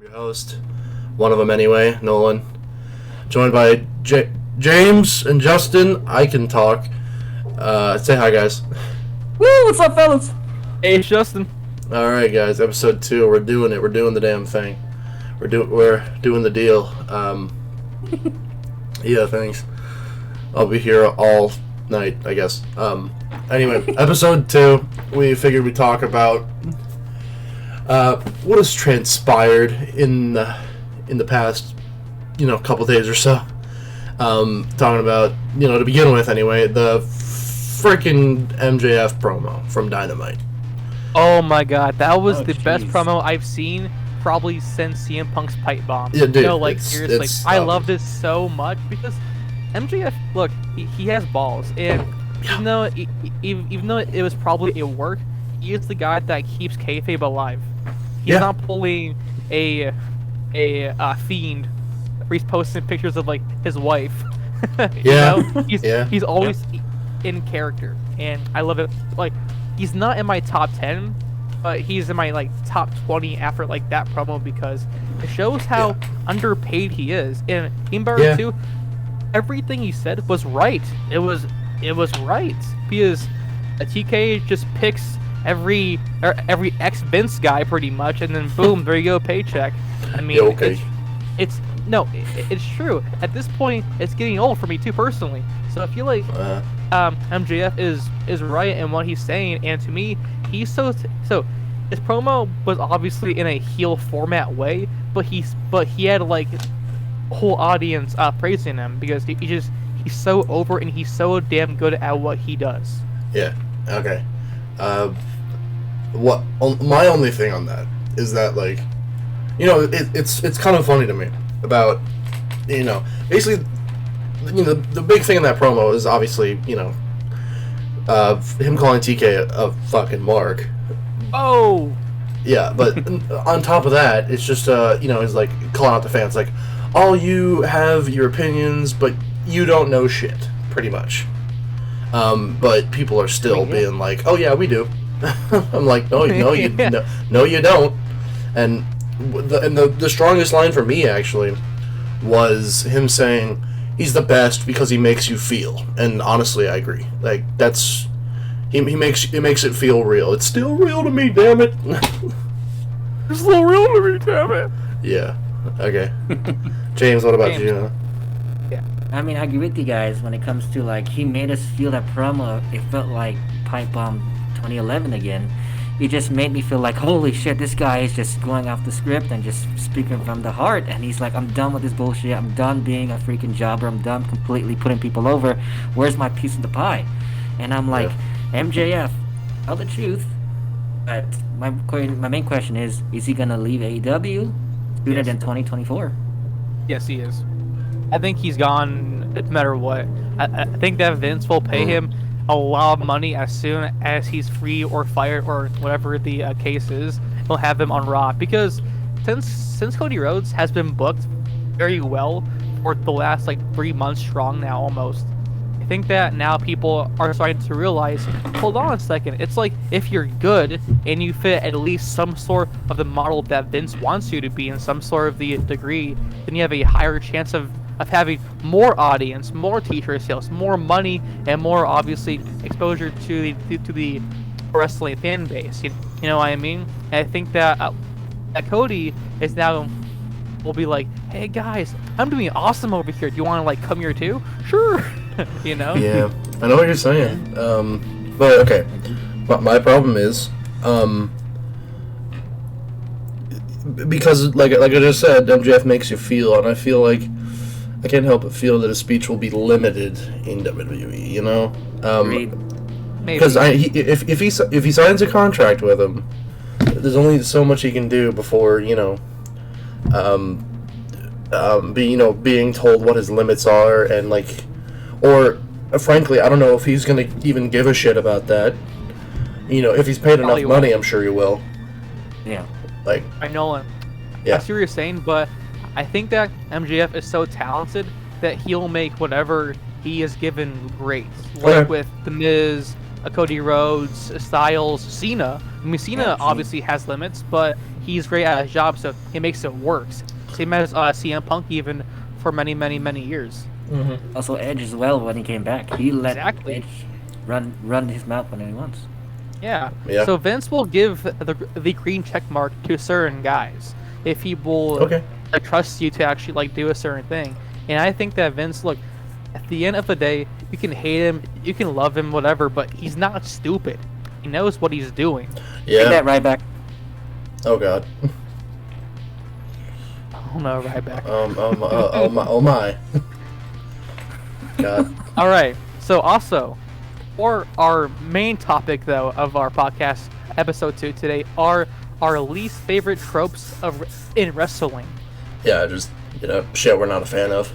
your host, one of them anyway, Nolan, joined by James and Justin. I can talk. Say hi, guys. Woo! What's up, fellas? Hey, it's Justin. All right, guys. Episode 2. We're doing it. We're doing the damn thing. We're doing the deal. Yeah, thanks. I'll be here all night, I guess. Anyway, episode 2. We figured we'd talk about what has transpired in the past, couple days or so. Talking about, to begin with anyway, the freaking MJF promo from Dynamite. Oh my god, that was the jeez. best promo I've seen probably since CM Punk's pipe bomb. Yeah, dude, seriously, I love this so much because MJF, look, he has balls, and even though it was probably a work, he is the guy that keeps kayfabe alive. He's not pulling a fiend where he's posting pictures of like his wife. He's always in character, and I love it. Like, he's not in my top 10, but he's in my top 20 after that promo because it shows how underpaid he is. And Imbar too, everything he said was right. It was right because a TK just picks every ex-Vince guy pretty much, and then boom, there you go, paycheck. I mean, it's true. At this point, it's getting old for me too personally. So I feel like MJF is right in what he's saying, and to me, he's so. His promo was obviously in a heel format way, but he had a whole audience praising him because he's so over and he's so damn good at what he does. Yeah. Okay. My only thing on that is that it's kind of funny to me about basically the big thing in that promo is obviously him calling TK a fucking mark. Oh. Yeah, but on top of that, it's just he's calling out the fans all you have your opinions, but you don't know shit, pretty much. But people are still being oh yeah, we do. I'm no, you don't. And the strongest line for me actually was him saying he's the best because he makes you feel. And honestly, I agree. That's he makes it feel real. It's still real to me, damn it. It's still real to me, damn it. Yeah. Okay. James, what about you? Yeah. I mean, I agree with you guys when it comes to he made us feel that promo. It felt like Pipe Bomb 2011 again. It just made me feel holy shit, this guy is just going off the script and just speaking from the heart. And he's I'm done with this bullshit. I'm done being a freaking jobber. I'm done completely putting people over. Where's my piece of the pie? And I'm MJF, tell the truth. But my main question is he gonna leave AEW sooner than 2024? Yes, he is. I think he's gone no matter what. I think that Vince will pay him a lot of money as soon as he's free or fired or whatever the case is. He'll have him on Raw because since Cody Rhodes has been booked very well for the last 3 months strong now almost. I think that now people are starting to realize, hold on a second, it's if you're good and you fit at least some sort of the model that Vince wants you to be in some sort of the degree, then you have a higher chance of having more audience, more t-shirt sales, more money, and more obviously exposure to the wrestling fan base. You know what I mean? And I think that Cody is now will be hey guys, I'm doing awesome over here. Do you want to come here too? Sure. Yeah, I know what you're saying. But okay, but my problem is because like I just said, MJF makes you feel, and I feel I can't help but feel that his speech will be limited in WWE. Because if he signs a contract with him, there's only so much he can do before being told what his limits are, and or frankly, I don't know if he's gonna even give a shit about that. If he's paid enough money, I'm sure he will. Yeah. I know him. Yeah. I see what you're saying, but I think that MJF is so talented that he'll make whatever he is given great. With The Miz, Cody Rhodes, Styles, Cena. I mean, Cena obviously has limits, but he's great at his job, so he makes it work. Same as CM Punk even for many, many, many years. Mm-hmm. Also, Edge as well when he came back. He let Exactly. Edge run his mouth whenever he wants. Yeah. Yeah. So Vince will give the green check mark to certain guys if he will Okay. trust you to actually like do a certain thing. And I think that Vince, look, at the end of the day, you can hate him, you can love him, whatever, but he's not stupid. He knows what he's doing. Take Yeah. that right back. Oh God. Oh no, Ryback. Oh my. God. All right. So also, for our main topic though of our podcast episode 2 today are our least favorite tropes in wrestling. Yeah, just shit we're not a fan of.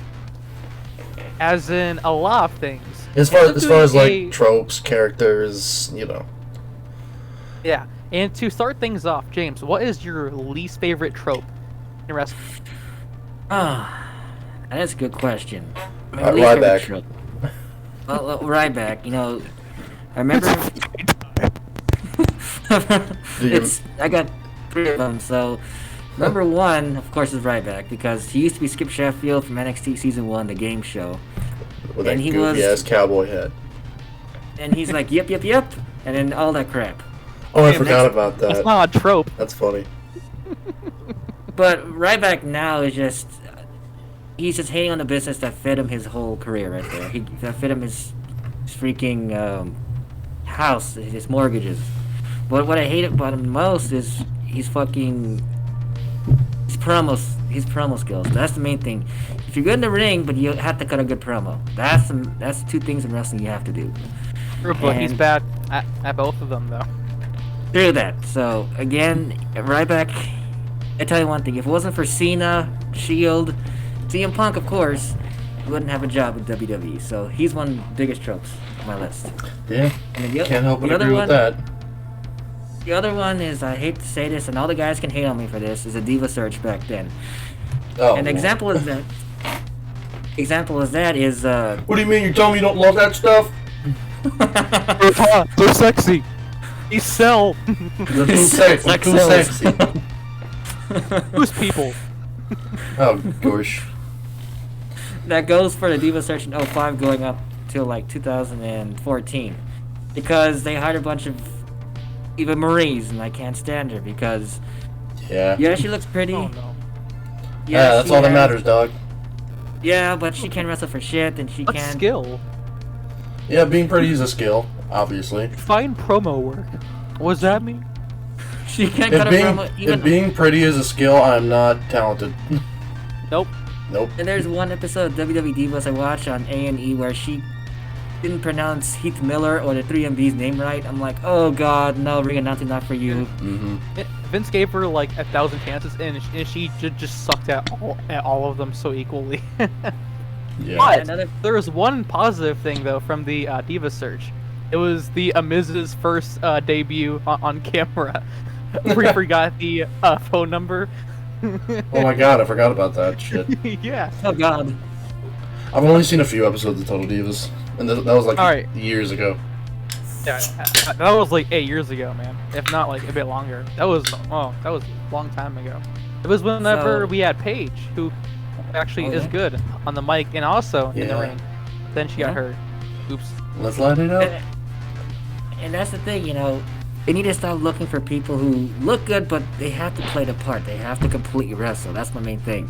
As in a lot of things. As far as like A- tropes, characters, Yeah. And to start things off, James, what is your least favorite trope in wrestling? Ah, that's a good question. Ryback. Well, Ryback, I remember. I got 3 of them. So, number 1, of course, is Ryback because he used to be Skip Sheffield from NXT Season 1, the game show, With that And he goofy was- ass cowboy hat. and he's like, yep, and then all that crap. Oh, I Yeah, forgot next- about That's that. not a trope. That's funny. But Ryback now is he's just hating on the business that fed him his whole career right there. That fed him his freaking house, his mortgages. But what I hate about him most is his promo skills. That's the main thing. If you're good in the ring, but you have to cut a good promo. That's 2 things in wrestling you have to do. But he's And- bad at both of them though. Through that. So again, Ryback. I tell you one thing: if it wasn't for Cena, Shield, CM Punk, of course, he wouldn't have a job with WWE. So he's one of the biggest tropes on my list. Yeah, And then can't help but the other agree one, with that. The other one is, I hate to say this, and all the guys can hate on me for this, is a Diva Search back then. Oh. An example is that. What do you mean? You telling me you don't love that stuff? They're hot. They're sexy. They sell. They're too sexy. Sex Too sells. sexy. Who's people? Oh gosh. That goes for the Diva Search in 05 going up till like 2014. Because they hired a bunch of Eva Marie's, and I can't stand her because, Yeah. she looks pretty. Oh no. Yeah, that's she all that has- matters, dog. Yeah, but she can't wrestle for shit, and she What can't. skill? Yeah, being pretty is a skill, obviously. Fine promo work. What does that mean? She can't cut a promo even. If being pretty is a skill, I'm not talented. Nope. Nope. And there's one episode of WWE Divas I watched on A&E where she didn't pronounce Heath Miller or the 3MB's name right. I'm like, oh god, no, ring announcing not for you. Mm-hmm. Vince gave her like 1,000 chances, and she just sucked at all of them so equally. Yeah. But Another- there was one positive thing though from the Diva Search. It was the Miz's first debut on camera. We forgot the phone number. Oh my god, I forgot about that shit. Yeah. Oh god. I've only seen a few episodes of Total Divas, and that was like Alright. years ago. Yeah, that was like 8 years ago, man. If not like a bit longer. That was a long time ago. It was whenever So- we had Paige, who actually Oh, is yeah? good on the mic and also in the Yeah. ring. Then she Yeah. got hurt. Oops. Let's light it up. And that's the thing, they need to stop looking for people who look good, but they have to play the part. They have to completely wrestle. That's my main thing.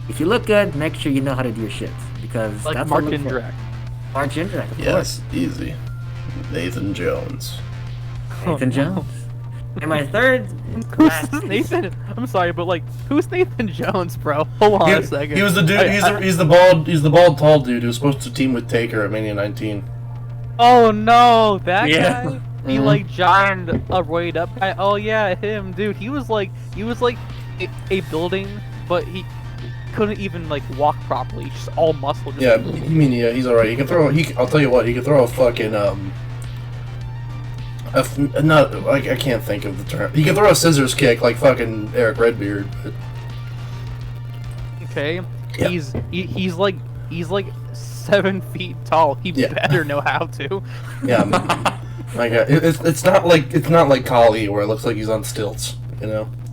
If you look good, make sure you know how to do your shit. Because Like that's Mark what I look for. Jindrak. Mark Jindrak, of Yes, easy. Nathan Jones. course. Nathan Jones. And my third... last Who's piece- Nathan? I'm sorry, but like, who's Nathan Jones, bro? Hold on a second. He was the dude. He's the bald tall dude who was supposed to team with Taker at Mania 19. Oh no, that Yeah. guy. He Mhm. like joined a roid up guy. Oh yeah, him, dude. He was like a building, but he couldn't even like walk properly. Just all muscle. Just Yeah, he's alright. He can throw. I'll tell you what. He can throw a fucking I can't think of the term. He can throw a scissors kick like fucking Eric Redbeard. But Okay. Yeah. He's like 7 feet tall. He Yeah. better know how to. yeah, my God, it's not like Kali where it looks like he's on stilts.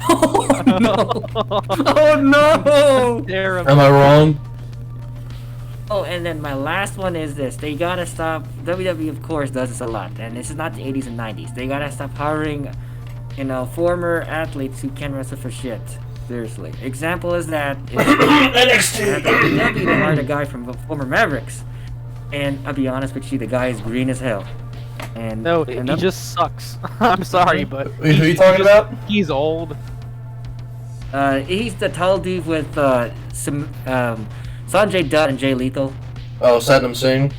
Oh no! Oh no! Terrible. Am I wrong? Oh, and then my last one is this. They gotta stop. WWE, of course, does this a lot. And this is not the 80s and 90s. They gotta stop hiring, former athletes who can't wrestle for shit. Seriously. Example is that. NXT! WWE hired a guy from the former Mavericks. And I'll be honest with you, the guy is green as hell. And No, he just sucks. I'm sorry, but Wait, who are you talking about? he's old. he's the tall dude with Sanjay Dutt and Jay Lethal. Oh, Satnam Singh?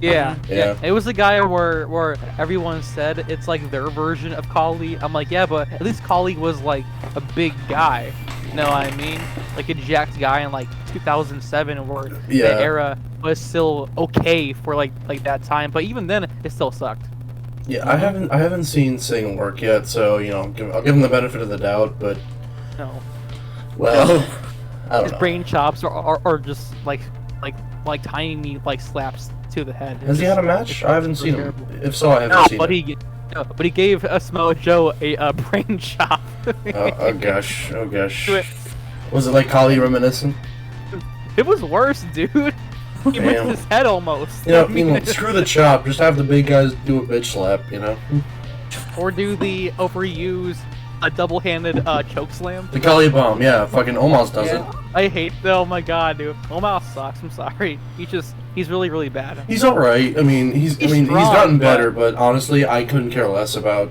Yeah, Yeah. It was the guy where everyone said it's like their version of Kali. I'm like, yeah, but at least Kali was like a big guy. You know what I mean? Like a jacked guy in like 2007, where Yeah. the era was still okay for like that time. But even then, it still sucked. Yeah, I haven't seen Singh work yet, so I'll give him the benefit of the doubt, but No, well, I don't his know. brain chops are just like tiny like slaps to the head. Has he had a match? I haven't seen him. If so, I haven't No, seen but it. he gave Samoa Joe a brain chop. Oh gosh, oh gosh. Do it. Was it like Kali reminiscent? It was worse, dude. He Damn. missed his head almost. Screw the chop. Just have the big guys do a bitch slap, Or do the overused double-handed choke slam. The Kali bomb, yeah. Fucking Omos does it. I hate that. Oh my god, dude. Omos sucks. I'm sorry. He's really, really bad. He's alright. He's strong, gotten better, but honestly, I couldn't care less about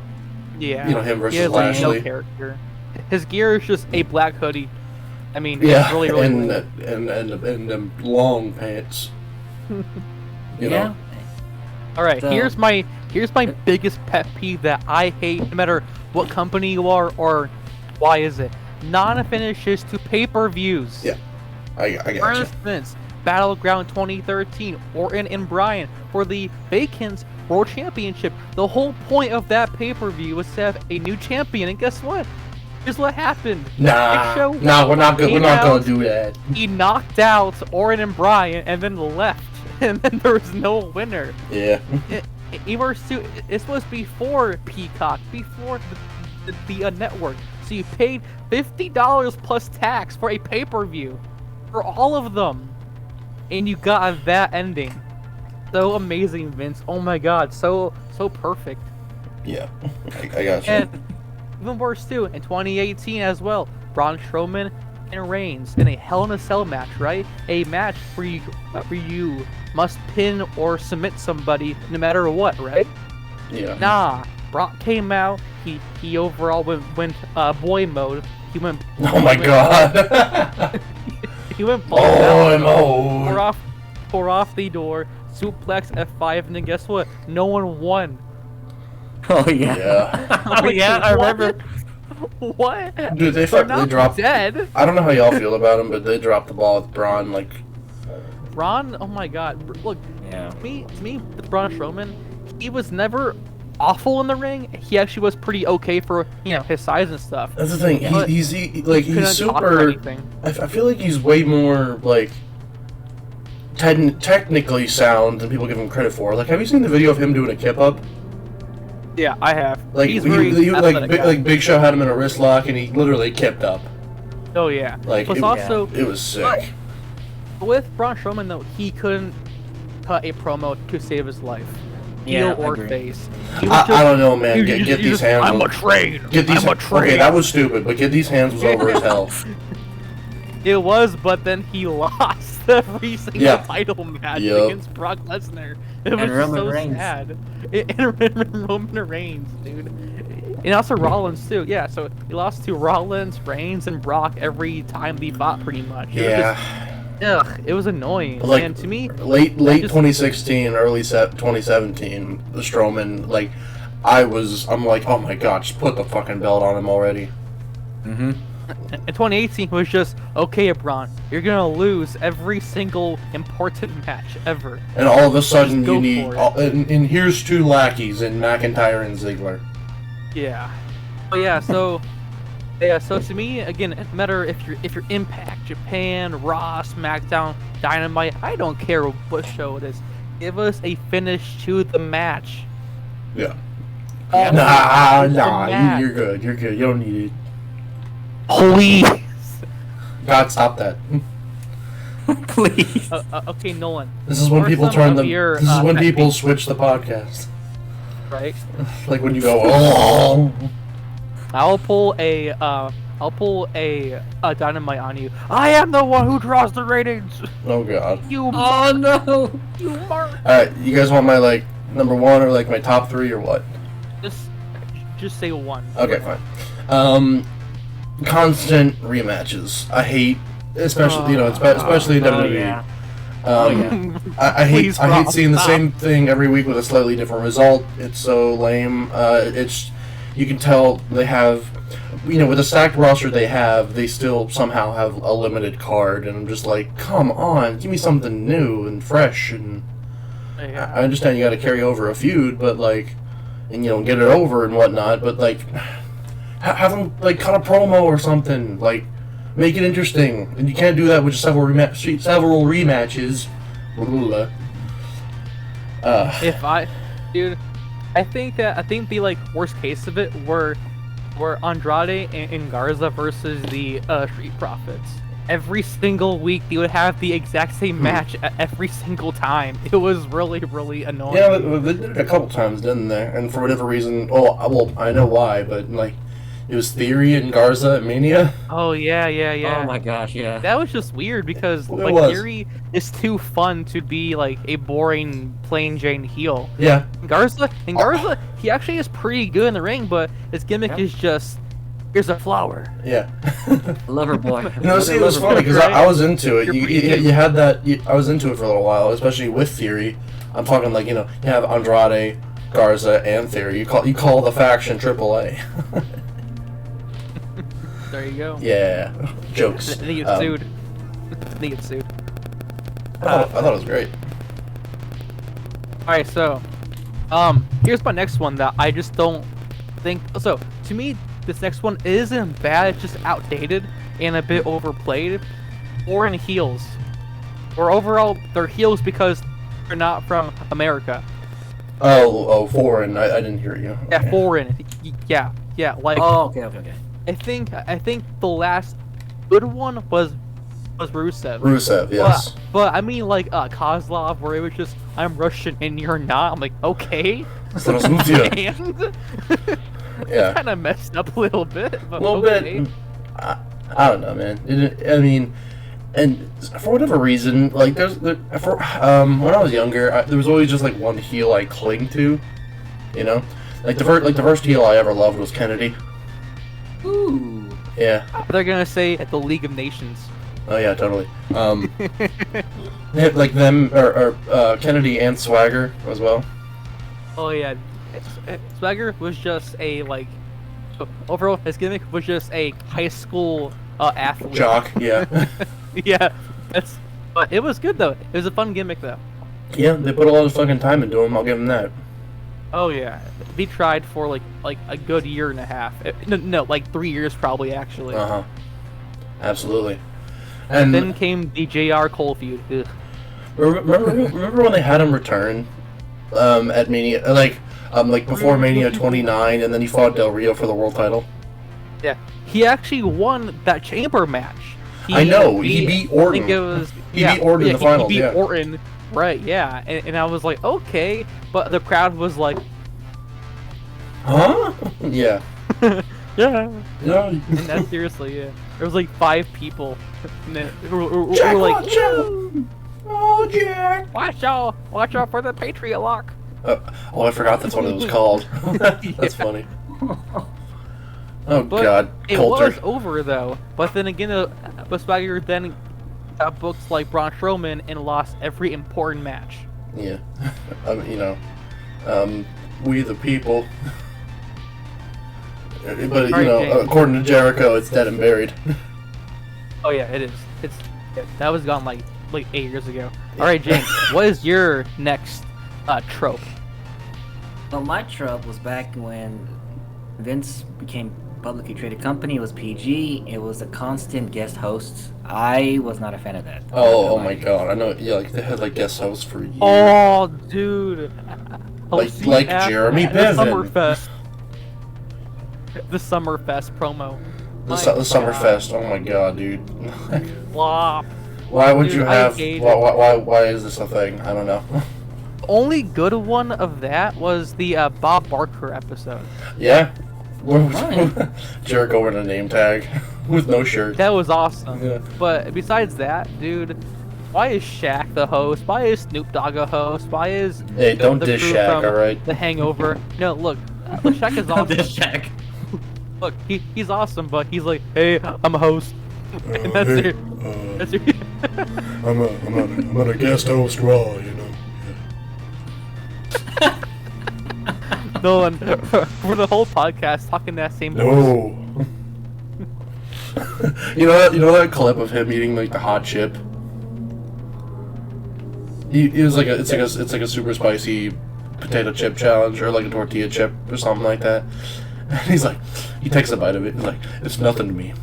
Yeah. him He versus has, like, Lashley. no character. His gear is just a black hoodie. Yeah, it's really, really and lame. long pants. You know? All right, So- here's my biggest pet peeve that I hate, no matter what company you are or why is it. Non-finishes to pay-per-views. Yeah, I For gotcha. instance, Battleground 2013, Orton and Bryan for the Vacant World Championship. The whole point of that pay-per-view was to have a new champion, and guess what? Here's what happened. Big Show We're not good. We're came not gonna out, do that. He knocked out Orton and Bryan and then left, and then there was no winner. Yeah. This was before Peacock, before the network. So you paid $50 plus tax for a pay-per-view for all of them, and you got that ending. So amazing, Vince. Oh my God, so perfect. Yeah. I gotcha. And even worse too, in 2018 as well, Braun Strowman and Reigns in a Hell in a Cell match, right? A match where you must pin or submit somebody no matter what, right? Yeah. Nah, Brock came out. He overall went boy mode. He went. Oh my god. He went Boy down, mode. tore off the door, suplex F5, and then guess what? No one won. Oh yeah. Yeah. Oh yeah, I remember. What? Dude, they They're not dropped. dead. I don't know how y'all feel about him, but they dropped the ball with Braun. Like, Braun, oh my God! Look, Yeah. to me, with Braun Strowman, he was never awful in the ring. He actually was pretty okay for his size and stuff. that's the thing. But He's couldn't he's talk or super. anything. I feel like he's way more like technically sound than people give him credit for. Like, have you seen the video of him doing a kip up? Yeah, I have. Like, He's very athletic guy. like Big Show had him in a wrist lock, and he literally kipped up. Oh yeah. Like, Plus it, also it was sick. with Braun Strowman though, he couldn't cut a promo to save his life. Yeah, Heel or agreed. face. He was I don't know, man. he Get just- these hands. I'm a train. Get these. I'm a train. Okay, that was stupid, but get these hands was over as hell. It was, but then he lost every single Yeah. title match Yup. against Brock Lesnar. It was And just Roman so Reigns. sad. And Roman Reigns, dude. And also Rollins too. Yeah, so he lost to Rollins, Reigns, and Brock every time they fought, pretty much. It was Yeah. just, ugh, it was annoying. Like, and to me, late just- 2016, early 2017, the Strowman, like, I'm like, oh my god, just put the fucking belt on him already. Mm-hmm. in 2018 was just okay, Braun. You're gonna lose every single important match ever. And all of a sudden, Just go you need, for it. and here's two lackeys in McIntyre and Ziggler. Yeah. But yeah, so to me, again, no matter if you're Impact, Japan, Raw, SmackDown, Dynamite, I don't care what show it is. Give us a finish to the match. Yeah. Always Nah, the match. you're good. You're good. You don't need it. Please. God, stop that. Please. Okay, Nolan. This is when Or people some turn of the. your, This is when pet people peeves, switch the podcast. right? Like when you go, oh. I'll pull a dynamite on you. I am the one who draws the ratings. Oh God. You Oh no. you mark. All right, you guys want my like number one or like my top three or what? Just say one. Okay, fine. Constant rematches. I hate, especially especially in WWE. Yeah. I hate Please, I hate Rob, seeing the stop. same thing every week with a slightly different result. It's so lame. It's you can tell they have, with a stacked roster they still somehow have a limited card, and I'm just like, come on, give me something new and fresh. And Yeah. I understand you got to carry over a feud, but like, and get it over and whatnot. But like, have them like cut a promo or something. Like, make it interesting, and you can't do that with just several rematches. I think the like worst case of it were Andrade and Garza versus the Street Profits. Every single week they would have the exact same match every single time. It was really, really annoying. Yeah, they did it a couple times, didn't they? And for whatever reason, well, I know why, but like, it was Theory and Garza at Mania. Oh yeah. Oh my gosh, yeah. That was just weird because It like was. Theory is too fun to be like a boring plain Jane heel. Yeah. Garza, he actually is pretty good in the ring, but his gimmick is just here's a flower. Yeah. Lover boy. See, it was funny because I was into it. You had that. I was into it for a little while, especially with Theory. I'm talking like you have Andrade, Garza, and Theory. You call the faction AAA. There you go. Yeah. Jokes. They get sued. They get sued. I thought it was great. Alright, so here's my next one that I just don't think so to me this next one isn't bad, it's just outdated and a bit overplayed. Foreign heels. Or overall they're heels because they're not from America. Oh, foreign. I didn't hear you. Yeah, Okay. foreign. Yeah, like Oh, okay. I think the last good one was Rusev. Rusev, yes. But I mean like Kozlov, where it was just I'm Russian and you're not. I'm like, okay. Yeah. And Yeah. kind of messed up a little bit. But A little okay. bit. I don't know, man. I mean, and for whatever reason, like when I was younger, there was always just like one heel I cling to, like the first heel I ever loved was Kennedy. Ooh. Yeah. They're gonna say at the League of Nations. Oh yeah, totally. Like them or Kennedy and Swagger as well. Oh yeah, Swagger was just a like overall his gimmick was just a high school athlete. Jock, yeah. Yeah, but it was good though. It was a fun gimmick though. Yeah, they put a lot of fucking time into him. I'll give them that. Oh yeah, he tried for like a good year and a half. No, like 3 years probably actually. Absolutely. And And then came the JR Cole feud. Ugh. remember when they had him return at Mania, like before Mania 29, and then he fought Del Rio for the world title. Yeah, he actually won that chamber match. I know, he beat Orton. I think it was, He beat Orton in the finals, He beat yeah. Orton, right? Yeah, and I was like, okay, but the crowd was like, Huh? Yeah. yeah. Yeah. And that seriously, yeah. There was like 5 people who were Jack, like, watch out! Oh, Jack! watch out for the Patriot Lock. Oh, I forgot that's what it was called. That's funny. Oh But God, it Coulter. was over though. But then again, but Swagger then got booked like Braun Strowman and lost every important match. Yeah. We the people. But James. according to Jericho, it's dead and buried. Oh yeah, it is. That was gone like 8 years ago. All right, James, what is your next trope? Well, my trope was back when Vince became publicly traded company. It was PG. It was a constant guest hosts. I was not a fan of that. Oh my God! I know. Yeah, like they had like guest hosts for years. Oh, dude. Like Jeremy the Piven. The Summerfest promo. The Summerfest. Oh my god, dude. Flop. Why would Dude, you I have? hate Why is this a thing? I don't know. Only good one of that was the Bob Barker episode. Yeah. Jericho wearing a name tag with no shirt. That was awesome. Yeah. But besides that, dude, why is Shaq the host? Why is Snoop Dogg a host? Why is Hey, don't the dish crew Shaq, from alright? The Hangover? No, look, Shaq is awesome. This Shaq. Look, he's awesome, but he's like, hey, I'm a host. And that's hey, it. That's it. I'm on a guest host Raw, you know. Nolan, for the whole podcast talking that same voice. No. You know that clip of him eating like the hot chip. He was like it's like a super spicy potato chip challenge or like a tortilla chip or something like that. And he's like, he takes a bite of it. He's like, it's nothing to me.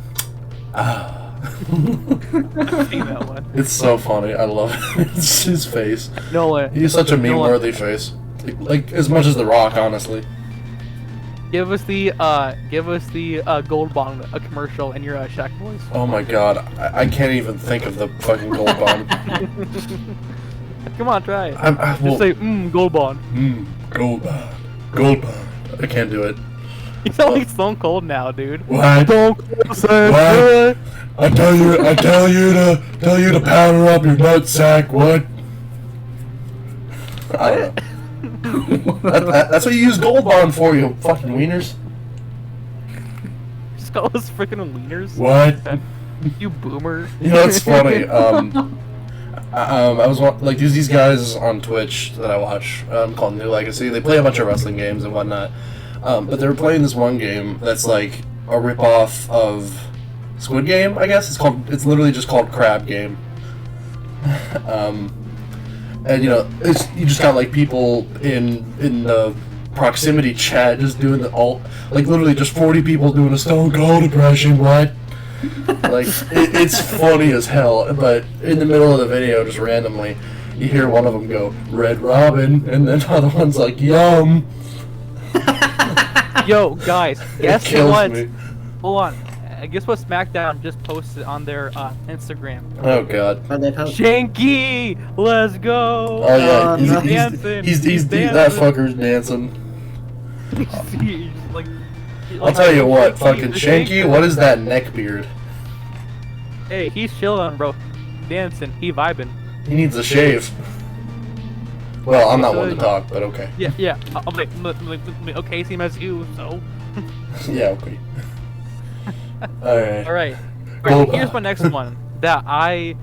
Ah. I've seen that one. It's so funny. I love it. It's his face. Nolan, He's such a Nolan, meme-worthy face. Like as much as The Rock, honestly. give us the Gold Bond commercial in your Shaq voice. Oh my god, I can't even think of the fucking Gold Bond. Come on, try it. Well, Just say, Gold Bond. Gold Bond. Gold Bond. I can't do it. You sound like Stone Cold now, dude. What? Stone Cold said, What? I tell you to powder up your nutsack. What? I don't know. That's what you use Gold Bond for, you fucking wieners. Just call us freaking wieners. What? You boomer. You know, it's funny. I was like, there's these guys on Twitch that I watch called New Legacy. They play a bunch of wrestling games and whatnot. But they were playing this one game that's like a ripoff of Squid Game, I guess. It's literally just called Crab Game. And you know, you just got like people in the proximity chat just doing like literally just 40 people doing a Stone Cold impression. What? Like it's funny as hell. But in the middle of the video, just randomly, you hear one of them go Red Robin, and then the other one's like Yum. Yo, guys, It guess kills what? me. Hold on. Guess what SmackDown just posted on their Instagram? Oh god. What they post? Shanky, let's go. Oh yeah, He's dancing. he's dancing. that fucker's dancing. He's like, I'll tell you what, Shanky, fucking the Shanky, what is that neck beard? Hey, he's chilling, bro. Dancing, he vibing. He needs a shave. Well, I'm not one to talk, but okay. Yeah. I'm like, okay, same as you, so. Yeah, okay. Alright. All right. Gold Here's Bond. my next one that I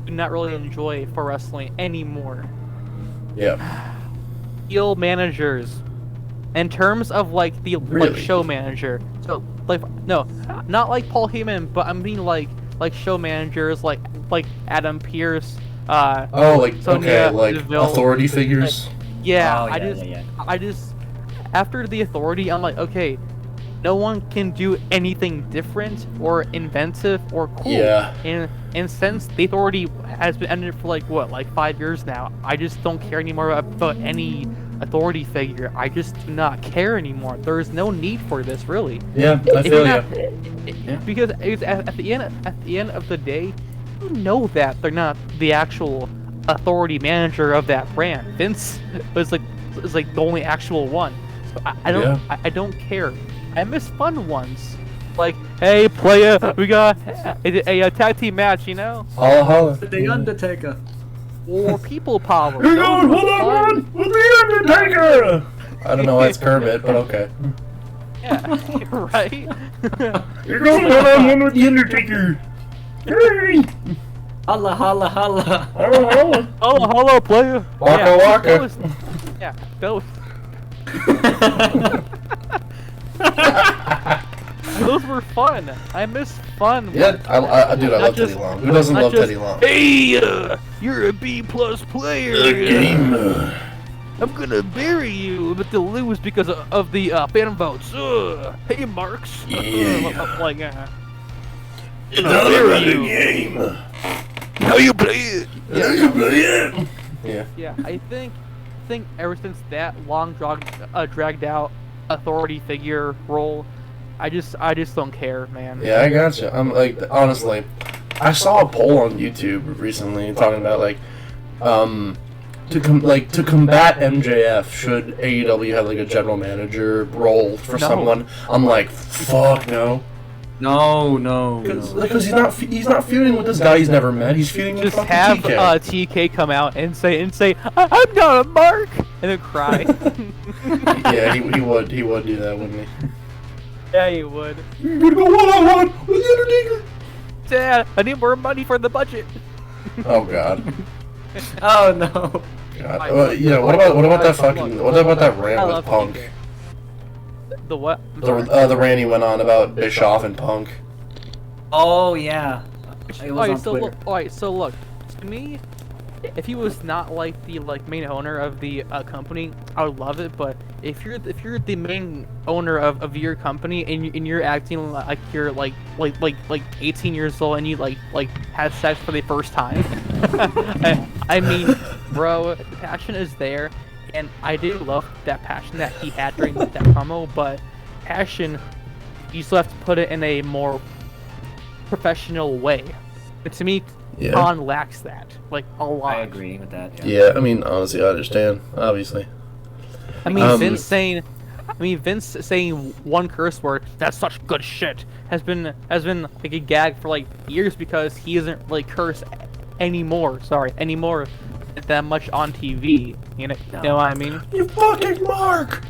do not really enjoy for wrestling anymore. Yeah. Heel managers, in terms of like the Really? like show manager. So like no, not like Paul Heyman, but I mean like show managers like Adam Pearce. Oh, like, Sonya okay, like Deville. authority figures? Yeah, Oh, I just after the authority, I'm like, okay, no one can do anything different or inventive or cool. Yeah. And since the authority has been ended for like 5 years now, I just don't care anymore about any authority figure. I just do not care anymore. There is no need for this, really. Yeah, I If feel you're you. not- Because it's at the end of the day, you know that they're not the actual authority manager of that brand. Vince is like the only actual one. So I don't Yeah. I don't care. I miss fun ones. Like, hey player, we got a tag team match, you know? Holla holla. The Undertaker. Or people power. You're Those going are one-on-one fun. with the Undertaker! I don't know why it's Kermit, but okay. Yeah, right? You're going one-on-one with the Undertaker! Yay! Holla, holla, holla. Holla holla. Oh, hello player. Waka yeah, waka. That was those were fun. I miss fun. Yeah, dude, I Not love just- Teddy Long. Who doesn't not love just, Teddy Long? Hey, you're a B+ player. Game. I'm gonna bury you, but they'll lose because of the fan votes. Hey, Marks. Yeah. Like, It's all about the game. how you play it? How you play it? Yeah. Yeah, I think ever since that long dragged out authority figure role I just don't care, man. Yeah, I gotcha. I'm like, honestly, I saw a poll on YouTube recently talking about like, to combat MJF, should AEW have like a general manager role for someone? I'm like, fuck no. No. Because he's not feuding with this guy he's never met. He's feuding with Just fucking have TK. TK come out and say I'm not a mark, and then cry. Yeah, he would do that, wouldn't he? Yeah, he would. You're gonna go one-on-one with the Undertaker. Dad, I need more money for the budget. Oh God. Oh no. God. Yeah. What about that rant I with love Punk? TK. The what? The rant he went on about Bischoff and Punk. Oh yeah. It was on Twitter. Alright, so look, to me, if he was not like the main owner of the company, I would love it. But if you're the main owner of your company and you're acting like you're like 18 years old and you like had sex for the first time, I mean, bro, the passion is there, and I did love that passion that he had during that promo. But passion, you still have to put it in a more professional way. But to me, Yeah. Khan lacks that, like, a lot. I agree with that. Yeah, I mean, honestly, I understand. Obviously. I mean, Vince saying one curse word, "That's such good shit," has been like a gag for like years because he isn't really curse anymore that much on TV. You know what I mean? You fucking mark.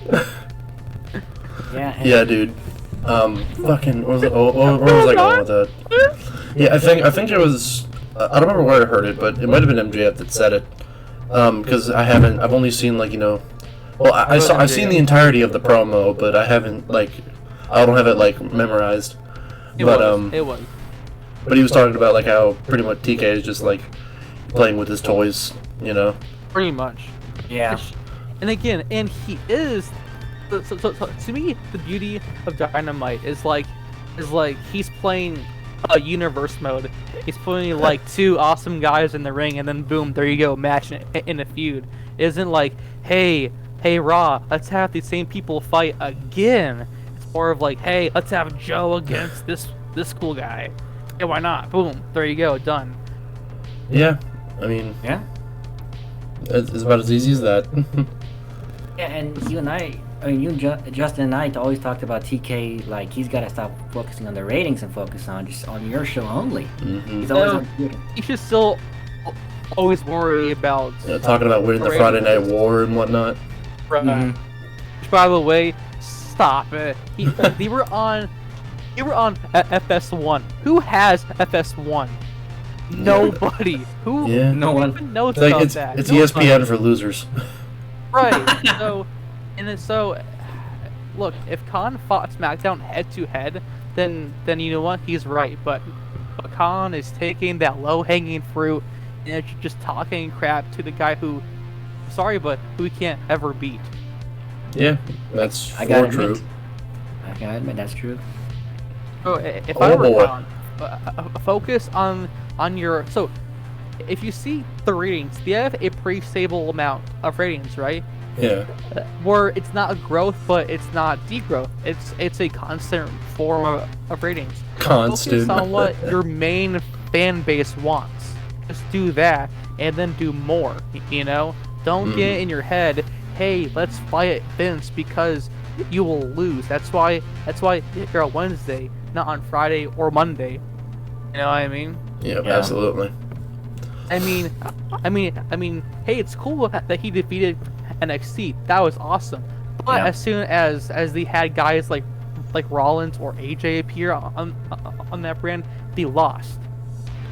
Yeah. Yeah, dude. Fucking. Where was I going with that? Yeah, I think it was. I don't remember where I heard it, but it might have been MJF that said it. Because I've only seen like, you know. Well, I've seen the entirety of the promo, but I haven't like. I don't have it like memorized. It was. But he was talking about like how pretty much TK is just like playing with his toys, you know. Pretty much. Yeah. And again, he is. So to me, the beauty of Dynamite is like he's playing a universe mode. He's putting like two awesome guys in the ring, and then boom, there you go, match in a feud. It isn't like, hey Raw, let's have these same people fight again. It's more of like, hey, let's have Joe against this cool guy. Yeah, why not? Boom, there you go, done. Yeah, I mean, Yeah. it's about as easy as that. Yeah, and you and Justin and I always talked about TK, like, he's got to stop focusing on the ratings and focus on just on your show only. Mm-hmm. He's always on Twitter. You should still always worry about Talking about winning the Friday Night War and whatnot. Mhm. Which, by the way, stop it. They were on FS1. Who has FS1? Nobody. Who? Yeah. No one. Even knows It's like about it's that? it's Nobody. ESPN for losers. Right. So, look, if Khan fought SmackDown head to head, then you know what? He's right. But Khan is taking that low hanging fruit and just talking crap to the guy who, sorry, but who he can't ever beat. Yeah, that's I gotta true. admit. I gotta admit, that's true. So if Oh, I were boy. Khan, focus on your. So if you see the ratings, they have a pretty stable amount of ratings, right? Yeah. Where it's not a growth, but it's not degrowth. It's a constant form of ratings. Constant. Focus on what your main fan base wants. Just do that, and then do more. You know, don't get in your head. Hey, let's fight Vince because you will lose. That's why you're on Wednesday, not on Friday or Monday. You know what I mean? Yeah, Yeah. absolutely. I mean, hey, it's cool that he defeated NXT. That was awesome. But Yeah. as soon as they had guys like Rollins or AJ appear on that brand, they lost.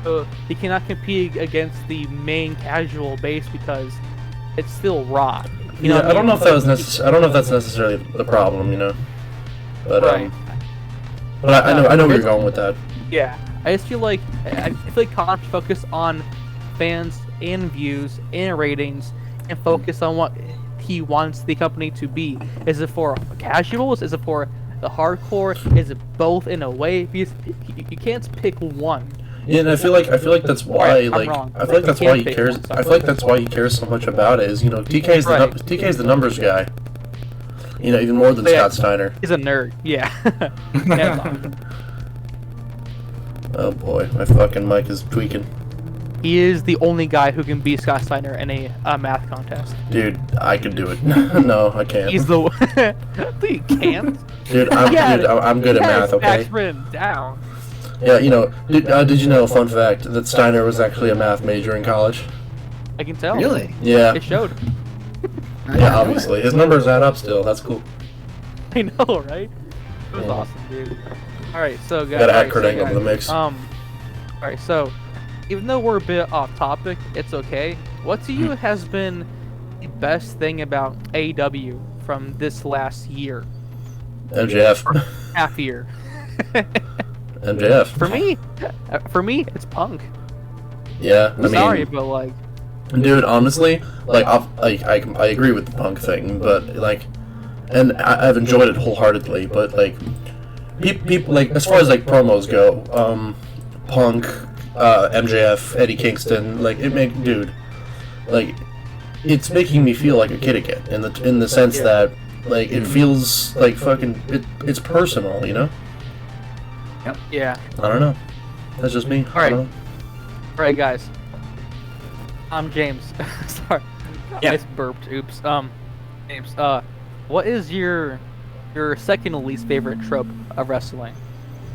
So they cannot compete against the main casual base because it's still Raw. You know what I don't mean? know if that was I don't know if that's necessarily the problem, you know. But Right. but I know where you're going with that. Yeah, I just feel like Khan should focus on fans and views and ratings and focus on what he wants the company to be. Is it for casuals? Is it for the hardcore? Is it both in a way? Because you can't pick one. Yeah, and I feel like that's why I'm like wrong. I feel like that's You why can't he pick cares. one, I feel like that's why he cares so much about it. Is, you know, TK's Right. TK's the numbers guy. You know, even more than Yeah. Scott Steiner. He's a nerd. Yeah. That's awesome. Oh boy, my fucking mic is tweaking. He is the only guy who can beat Scott Steiner in a math contest. Dude, I could do it. No, I can't. He's the. You can't. Dude, Yeah, I'm good at math. Okay. Facts written down. Yeah, you know. Did you know? Fun fact: that Steiner was actually a math major in college. I can tell. Really? Yeah. It showed. Yeah, obviously. His numbers add up still. That's cool. I know, right? It was Yeah. awesome, dude. All right, so guys. Gotta add alright, Kurt so Angle to the mix. All right, so even though we're a bit off topic, it's okay. What to you has been the best thing about AEW from this last year, MJF. half year? MJF. For me, it's Punk. Yeah, I mean, Sorry, but like, dude, honestly, like, I agree with the Punk thing, but like, and I've enjoyed it wholeheartedly. But like, people like, as far as like promos go, Punk, MJF, Eddie Kingston, like dude, like, it's making me feel like a kid again in the sense that like it feels like fucking it's personal, you know. yeah. I don't know. That's just me. All right. I don't know. All right, guys. I'm James. Sorry. Yeah. I just burped. Oops. James. What is your second least favorite trope of wrestling?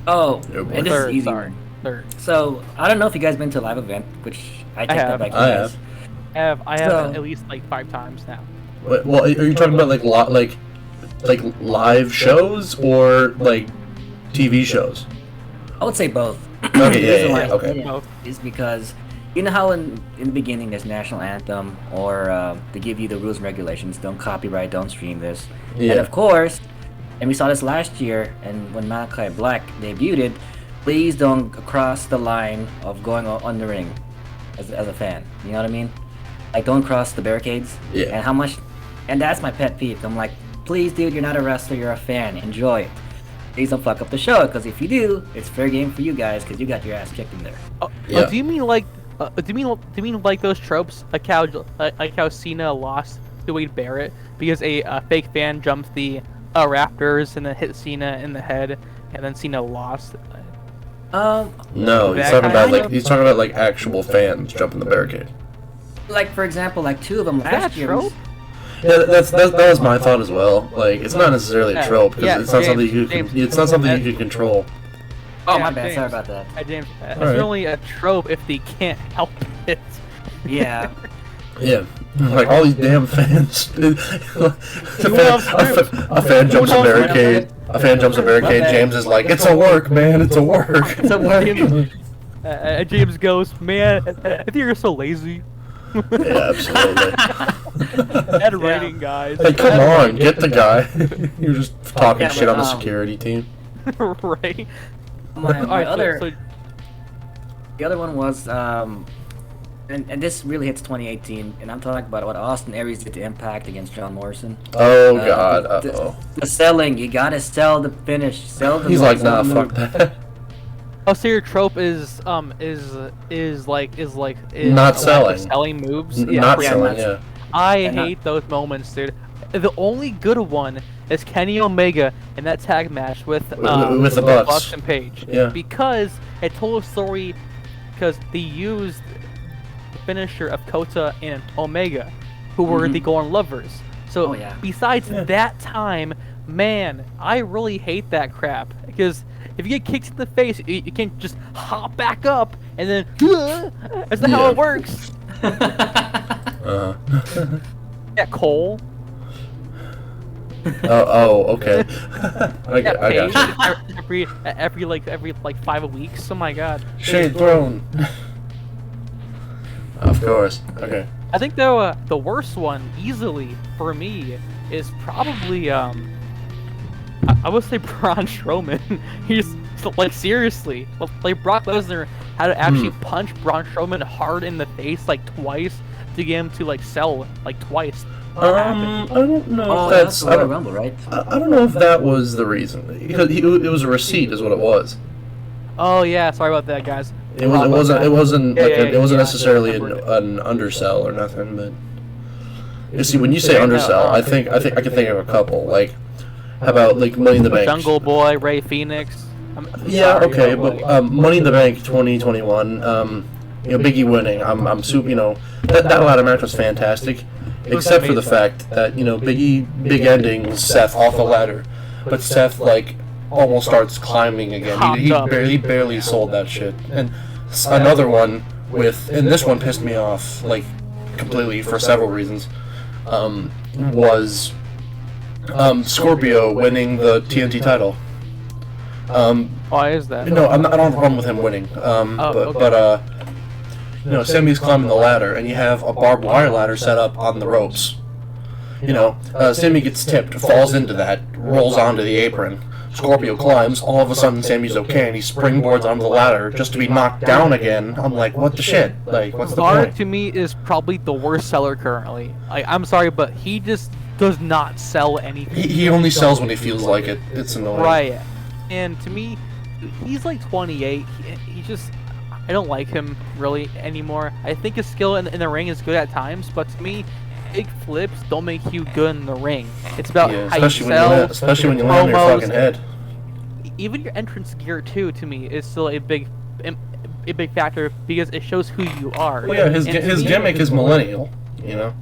Oh, Oh, boy. and this is Third, easy sorry. one. Third. So I don't know if you guys been to a live event, which I take have. that back. to I you guys. have. I have So- at least like 5 times now. Well, are you talking about like like live shows or like TV shows? I would say both. Okay, The yeah, reason yeah, why yeah, I okay. say it Both. is because you know how in the beginning there's national anthem or they give you the rules and regulations. Don't copyright. Don't stream this. Yeah. And of course, and we saw this last year, and when Malachi Black debuted, please don't cross the line of going on the ring as a fan. You know what I mean? Like, don't cross the barricades. Yeah. And how much? And that's my pet peeve. I'm like, please, dude, you're not a wrestler. You're a fan. Enjoy it. Please don't fuck up the show, because if you do, it's fair game for you guys, because you got your ass kicked in there. Yeah. Do you mean like? Do you mean like those tropes? Like how Cena lost to Wade Barrett because a fake fan jumped the Raptors and then hit Cena in the head, and then Cena lost. No, he's That talking kind about of- he's talking about like actual fans jumping the barricade. Like, for example, like 2 of them that last a year. trope? Yeah, that was my thought as well. Like, it's not necessarily a Yeah, trope because yeah, it's not James, something you can. James, It's not something you that- can control. Oh, Yeah, my bad. James. Sorry about that. James, it's Alright. only a trope if they can't help it. Yeah. Yeah, like all these damn fans. a fan jumps a knows? barricade. A fan jumps a barricade. James is like, "It's a work, man. It's a work." It's a work. James goes, man, I think you're so lazy. Yeah, absolutely. Bad writing, guys. Hey, come on, get the guy. You're just talking Yeah, shit but, on the security team. Right. My Alright, other, so the other one was, and this really hits 2018, and I'm talking about what Austin Aries did to Impact against John Morrison. Oh God. Uh oh. The selling, you gotta sell the finish, sell the. He's like, sell nah, the fuck move." that. oh, so your trope is like Not selling. selling moves. Not yeah, selling. not- Yeah. I not- hate those moments, dude. The only good one is Kenny Omega in that tag match with With the Bucks. and Paige. Yeah. Because it told a story. Because they used the finisher of Kota and Omega, who were the Golden Lovers. So Oh, yeah. besides Yeah. that time, man, I really hate that crap. Because if you get kicked in the face, you can't just hop back up and then. That's not how Yeah. it works. Uh-huh. Yeah, Cole. Oh, okay. I Yeah, got Paige. you. every 5 weeks. Oh my god. Shade Throne. Of course. Okay. I think the worst one easily for me is probably I would say Braun Strowman. He's like seriously, like Brock Lesnar had to actually punch Braun Strowman hard in the face like twice to get him to like sell like twice. What happened? I don't know Oh, if that's that's. the I Royal don't, Rumble, right? I don't know if that was the reason because it was a receipt, is what it was. Oh yeah, sorry about that, guys. It wasn't Yeah, like yeah, it wasn't yeah, necessarily I an remembered it. undersell or nothing, but You see, when you say undersell, I think I can think of a couple. Like, how about like Money in the Bank? Jungle Boy, Ray Phoenix. Yeah, Sorry, okay, nobody. but Money in the Bank 2021. Biggie winning. I'm super. That ladder match was fantastic, except for the fact that Biggie big ending was Seth off the ladder, but Seth like almost starts climbing again. He barely sold that shit. And another one and this one pissed me off like completely for several reasons. Was Scorpio winning the TNT title. Why is that? No, I don't have a problem with him winning. Sammy's climbing the ladder, and you have a barbed wire ladder set up on the ropes. Sammy gets tipped, falls into that, rolls onto the apron. Scorpio climbs. All of a sudden, Sammy's okay, and he springboards onto the ladder just to be knocked down again. I'm like, what the shit? Like, what's the Bar point? to me is probably the worst seller currently. I'm sorry, but he just does not sell anything. He only sells when he feels like it. It's annoying. Right. And to me, he's like 28. He just, I don't like him really anymore. I think his skill in the ring is good at times, but to me, big flips don't make you good in the ring. It's about how you sell, especially when you land on your promos. fucking head. Even your entrance gear too, to me, is still a big factor because it shows who you are. Well, yeah, his gimmick is millennial. Even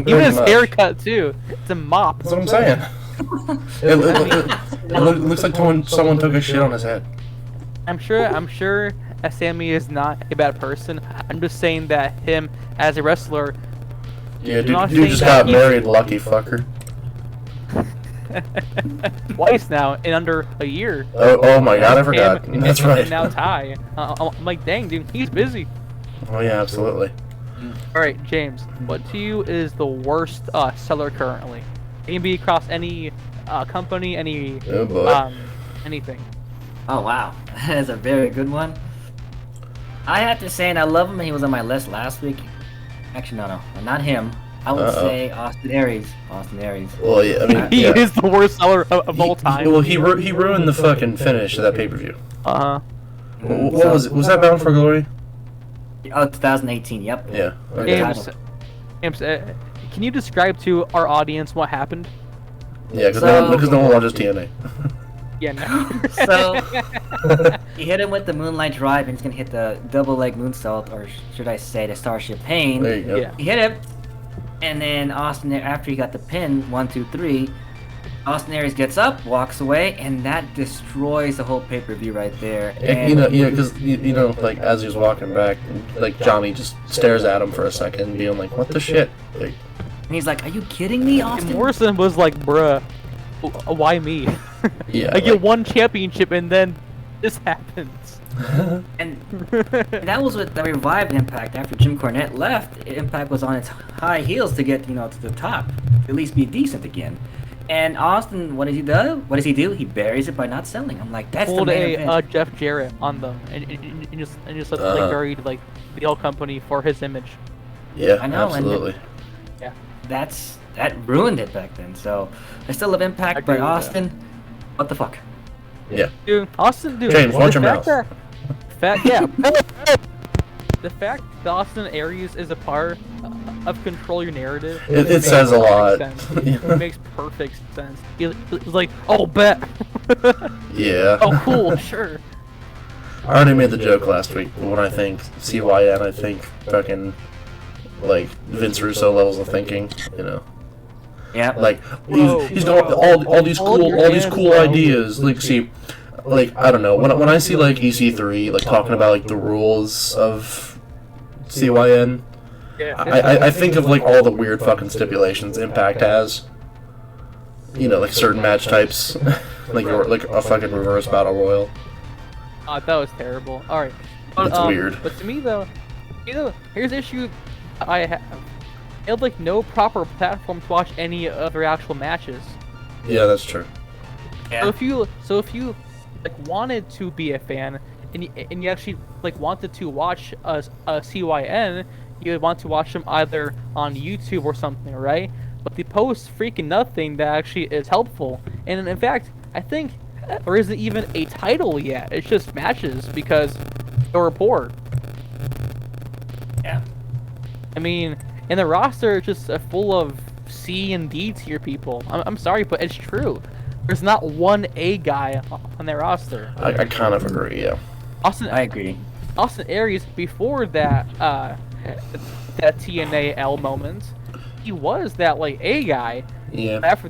his haircut too. It's a mop. That's what I'm saying. It looks like someone took a shit on his head. I'm sure Sammy is not a bad person. I'm just saying that him as a wrestler. Yeah, I'm not dude saying just that got he's- married, lucky fucker. Twice now in under a year. Oh my god, I forgot. Him That's and right. now Ty. I'm like, dang, dude, he's busy. Oh yeah, absolutely. All right, James, what to you is the worst seller currently? It can be across any company, any Oh boy. anything. Oh wow, that is a very good one. I have to say, and I love him. He was on my list last week. Actually, no, not him. I would say Austin Aries. Austin Aries. Well, yeah, I mean, He yeah. is the worst seller of all time. He ruined the fucking finish of that pay-per-view. What was it? Was that Bound for Glory? Oh, 2018. Yep. Yeah. Okay. James, can you describe to our audience what happened? Yeah, because no one watches TNA. Yeah, no. So he hit him with the Moonlight Drive, and he's gonna hit the double leg moonsault, or should I say the Starship Pain? There you go. Yeah. He hit him, and then Austin, after he got the pin, 1, 2, 3, Austin Aries gets up, walks away, and that destroys the whole pay-per-view right there. And Because like as he was walking back, like Johnny just stares at him for a second, being like, "What the shit?" Like, and he's like, "Are you kidding me, And Austin?" Morrison was like, bruh, why me? yeah, I get like- one championship and then this happens. And that was with the revived Impact. After Jim Cornette left, Impact was on its high heels to get to the top, at least be decent again. And Austin, what does he do? He buries it by not selling. I'm like, that's the Pulled main event. Jeff Jarrett on them and just like buried like the whole company for his image. Yeah, I know, and- absolutely. Yeah. That ruined it back then. So I still love Impact, I agree but with Austin, what the fuck? Yeah. Dude, Austin, dude. James, watch the your fact mouth. Yeah. The fact that Austin Aries is a part of Control Your Narrative. It makes says a lot. perfect sense. It makes perfect sense. He's like, oh, bet. Yeah. Oh, cool, sure. I already made the joke last week, but when I think CYN, I think fucking like Vince Russo levels of thinking. Yeah. Like Whoa, he's doing all these Hold your cool hands, bro. ideas. Like see, like I don't know when I see like EC3 like talking about like the rules of CYN, Yeah. I think of like all the weird fucking stipulations Impact has. Like certain match types, like a fucking reverse battle royal. That was terrible. All right. That's weird. But to me though, here's the issue I have. I have like no proper platform to watch any of their actual matches. Yeah, that's true. Yeah. So if you like wanted to be a fan and you actually like wanted to watch a CYN, you would want to watch them either on YouTube or something, right? But they post freaking nothing that actually is helpful. And in fact, I think there isn't even a title yet. It's just matches because they were poor. Yeah. I mean, and the roster is just full of C and D tier people. I'm sorry, but it's true. There's not one A guy on their roster. I kind of agree. Yeah. I agree. Austin Aries, before that that TNA L moment, he was that like A guy. Yeah. But after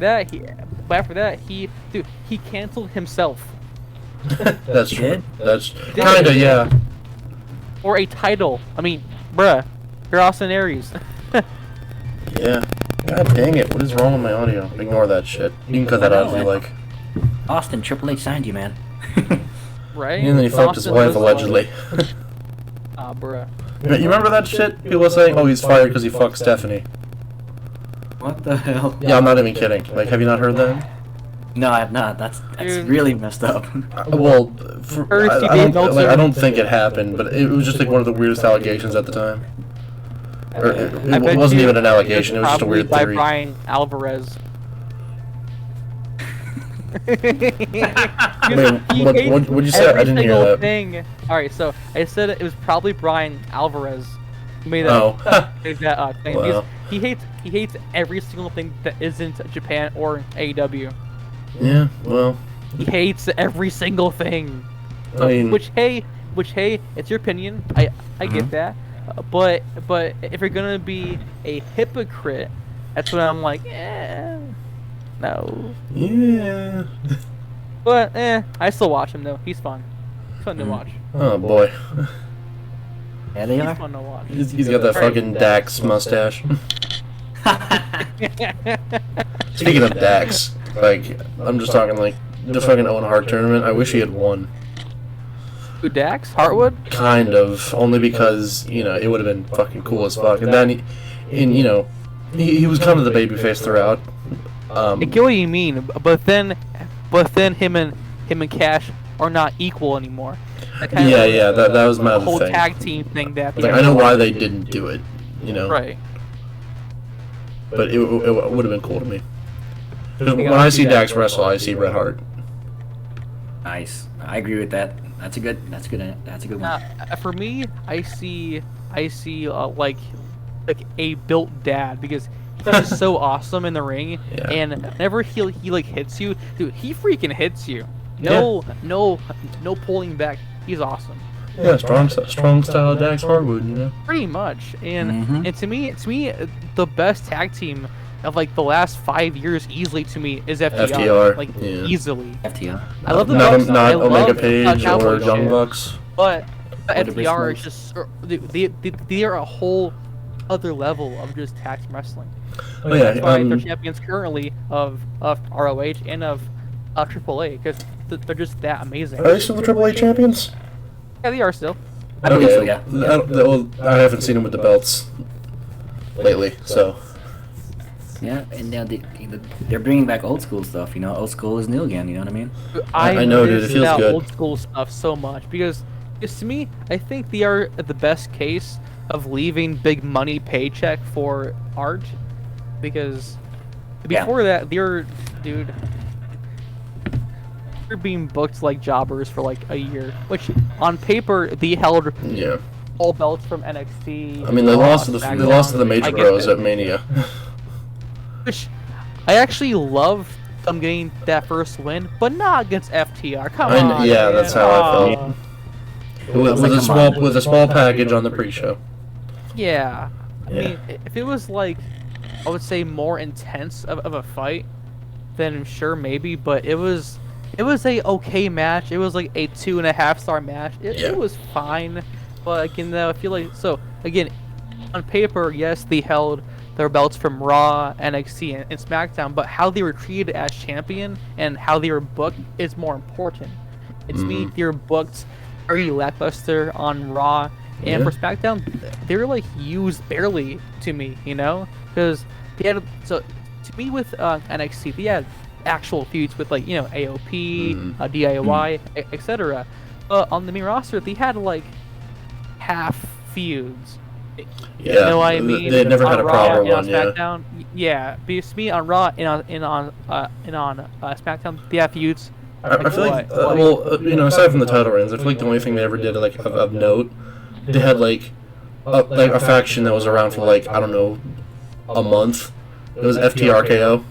that he canceled himself. That's true. That's kinda yeah. For a title. I mean, bruh, you're Austin Aries. Yeah. God dang it! What is wrong with my audio? Ignore that shit. You can cut that out if you like. Austin, Triple H signed you, man. Right? And then he fucked his Austin wife was allegedly. Bruh. You remember that shit? People were saying, "Oh, he's fired because he fucked Stephanie." What the hell? Yeah, I'm not even kidding. Like, have you not heard that? No, I have not. That's Dude. really messed up. Well, First, he I gave don't, Meltzer- I don't think it happened, but it was just like one of the weirdest allegations at the time. Or I it bet wasn't you even an allegation; it was just a probably weird by theory. Brian Alvarez. Wait, what'd you say? I didn't hear that. Thing. All right, so I said it was probably Brian Alvarez who made that, Oh. made that thing. Wow. Because he hates every single thing that isn't Japan or AEW. Yeah, well, He hates every single thing. I mean, Which hey, it's your opinion. I get that. But if you're gonna be a hypocrite, that's when I'm like, no. yeah. But I still watch him though. He's fun. He's fun to watch. Oh boy, Yeah, they He's are. fun to watch. he's got that fucking Dax mustache. Speaking of Dax, like, I'm just talking like the fucking Owen Hart tournament. I wish he had won. Who, Dax? Hartwood? Kind of, only because it would have been fucking cool as fuck. And then, he was kind of the babyface throughout. I get what you mean, but then him and Cash are not equal anymore. That kind of that was my the other whole thing. tag team thing that. Like, I know why they didn't do it, Right. but it would have been cool to me. 'Cause when I see Dax wrestle, I see Bret Hart. Nice. I agree with that. That's a good one. For me, I see like a built dad because he's so awesome in the ring, Yeah. and whenever he like hits you, dude, he freaking hits you. No pulling back. He's awesome. Yeah, strong style Dax Harwood, Pretty much, and Mhm. and to me, the best tag team of like the last 5 years easily to me is FTR. FTR, Like yeah. easily. FTR. I love the not Bucks. I Omega love Page Cowboy or Young shit. Bucks. But Or the FTR is Briscoes. just they are a whole other level of just tag team wrestling. Oh yeah, That's why they're champions currently of ROH and of AAA because they're just that amazing. are they still the AAA champions? Yeah, they are still. I believe so, yeah. I haven't seen them with the belts lately, so. Yeah, and now they're bringing back old school stuff. Old school is new again. You know what I mean? I know, dude, it miss feels that good. old school stuff so much because to me, I think they are the best case of leaving big money paycheck for art because before that, they're being booked like jobbers for like a year, which on paper they held Yeah. all belts from NXT. I mean, they lost to the SmackDown. Major I get Bros that. at Mania. Which I actually love them getting that first win, but not against FTR. Come on. Yeah, man. that's how I felt. Aw. With a small package on the pre-show. Yeah. I Yeah. mean, if it was like, I would say more intense of a fight, then sure maybe. But it was a okay match. It was like a 2.5-star match. It was fine. But again, though, I feel like again, on paper, yes, they held their belts from Raw, NXT, and SmackDown. But how they were treated as champion and how they were booked is more important. It's me. They were booked very lackluster on Raw. And for SmackDown, they were like used barely to me, because they had to me with NXT, they had actual feuds with like AOP, DIY, etc. But on the main roster, they had like half feuds. Yeah, You know what I mean? they never had On a Raw proper and on one, yeah. SmackDown, because me on Raw and on SmackDown, they have feuds. I feel like, What? aside from the title reigns, I feel like the only thing they ever did of note, they had like like a faction that was around for like, I don't know, a month. It was FTRKO.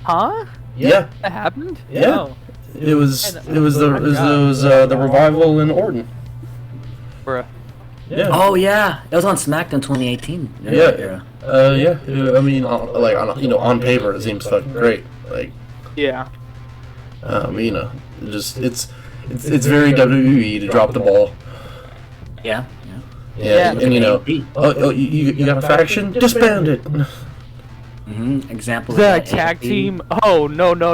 Huh? Yeah. That happened? Yeah. No. It was the revival in Orton. Bruh. Yeah. Oh yeah, it was on SmackDown 2018. Yeah. Era. Yeah. I mean, on paper, it seems fucking great. Like, Yeah. just it's very WWE to drop the ball. Yeah. Yeah, Yeah. and you got a faction? Disband it. Example. The of that, tag AFC. team? Oh, no. No.